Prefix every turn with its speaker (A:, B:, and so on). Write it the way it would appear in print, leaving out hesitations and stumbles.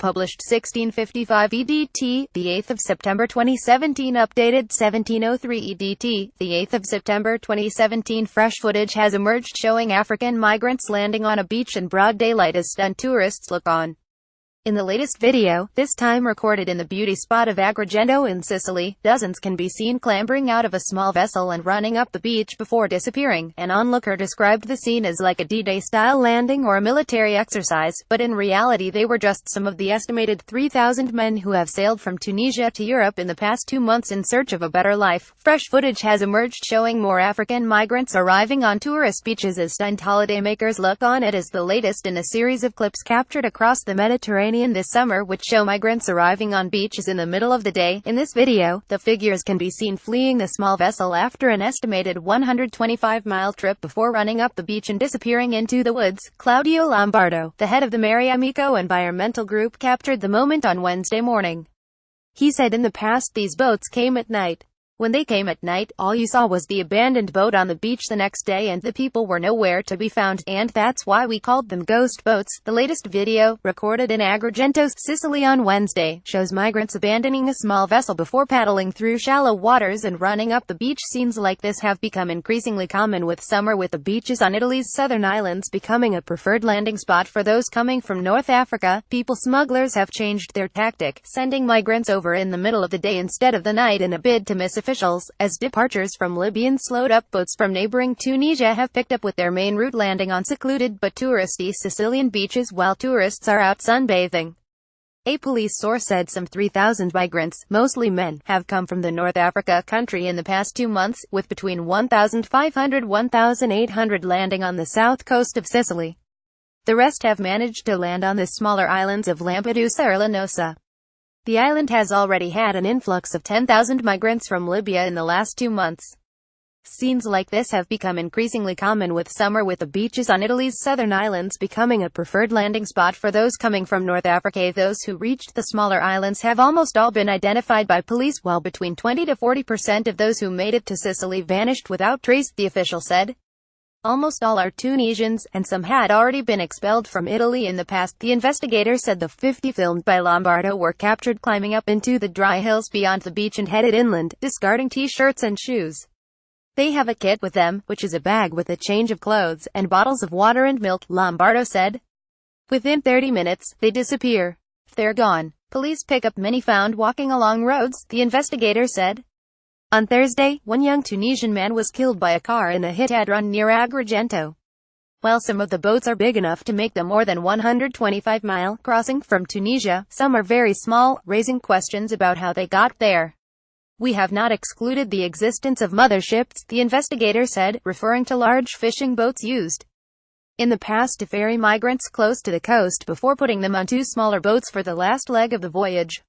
A: published 1655 EDT, the 8th of September 2017, updated 1703 EDT, the 8th of September 2017. Fresh footage has emerged showing African migrants landing on a beach in broad daylight as stunned tourists look on. In the latest video, this time recorded in the beauty spot of Agrigento in Sicily, dozens can be seen clambering out of a small vessel and running up the beach before disappearing. An onlooker described the scene as like a D-Day-style landing or a military exercise, but in reality they were just some of the estimated 3,000 men who have sailed from Tunisia to Europe in the past 2 months in search of a better life. Fresh footage has emerged showing more African migrants arriving on tourist beaches as stunned holidaymakers look on. It is the latest in a series of clips captured across the Mediterranean this summer, which show migrants arriving on beaches in the middle of the day. In this video, the figures can be seen fleeing the small vessel after an estimated 125-mile trip before running up the beach and disappearing into the woods. Claudio Lombardo, the head of the Mare Amico environmental group, captured the moment on Wednesday morning. He said in the past these boats came at night. When they came at night, all you saw was the abandoned boat on the beach the next day and the people were nowhere to be found, and that's why we called them ghost boats. The latest video, recorded in Agrigento, Sicily on Wednesday, shows migrants abandoning a small vessel before paddling through shallow waters and running up the beach. Scenes like this have become increasingly common with summer, with the beaches on Italy's southern islands becoming a preferred landing spot for those coming from North Africa. People smugglers have changed their tactic, sending migrants over in the middle of the day instead of the night in a bid to miss officials, as departures from Libyan slowed-up boats from neighboring Tunisia have picked up, with their main route landing on secluded but touristy Sicilian beaches while tourists are out sunbathing. A police source said some 3,000 migrants, mostly men, have come from the North Africa country in the past 2 months, with between 1,500 and 1,800 landing on the south coast of Sicily. The rest have managed to land on the smaller islands of Lampedusa or Linosa. The island has already had an influx of 10,000 migrants from Libya in the last 2 months. Scenes like this have become increasingly common with summer, with the beaches on Italy's southern islands becoming a preferred landing spot for those coming from North Africa. Those who reached the smaller islands have almost all been identified by police, while between 20 to 40% of those who made it to Sicily vanished without trace, the official said. Almost all are Tunisians, and some had already been expelled from Italy in the past. The investigator said the 50 filmed by Lombardo were captured climbing up into the dry hills beyond the beach and headed inland, discarding t-shirts and shoes. They have a kit with them, which is a bag with a change of clothes, and bottles of water and milk, Lombardo said. Within 30 minutes, they disappear. They're gone. Police pick up many found walking along roads, the investigator said. On Thursday, one young Tunisian man was killed by a car in a hit-and run near Agrigento. While some of the boats are big enough to make the more than 125-mile crossing from Tunisia, some are very small, raising questions about how they got there. We have not excluded the existence of motherships, the investigator said, referring to large fishing boats used in the past to ferry migrants close to the coast before putting them onto smaller boats for the last leg of the voyage.